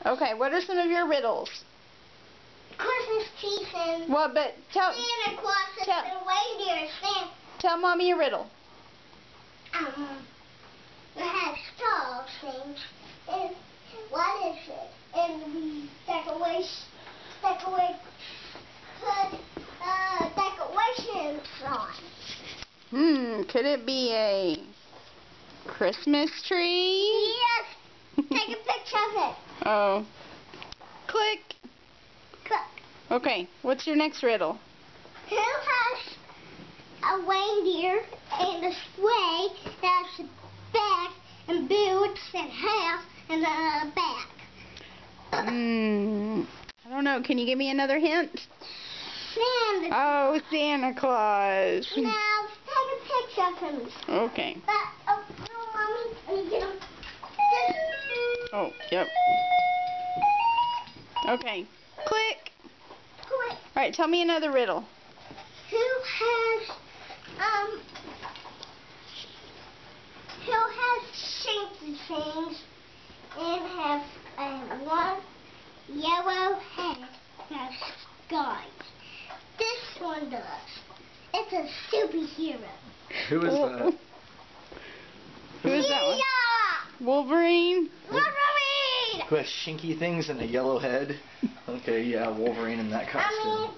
Okay, what are some of your riddles? Christmas tree and Well, but tell Santa Claus and reindeer Santa. Tell Mommy your riddle. We have stars things. And what is it? And we put decorations on. Could it be a Christmas tree? Yes. Take a picture of it. Oh. Click. Click. Okay, what's your next riddle? Who has a reindeer and a sleigh that has a back and boots and house and a back? I don't know. Can you give me another hint? Santa. Oh, Santa Claus. Now, take a picture of him. Okay. No, Mommy, let me get him. Oh, yep. Okay. Click. Quick. Alright, tell me another riddle. Who has shinky things and have one yellow head that's guys? This one does. It's a superhero. Who is that? Who is that one? Yeah! Wolverine? Wolverine! Who has shinky things and a yellow head? Okay, yeah, Wolverine in that costume.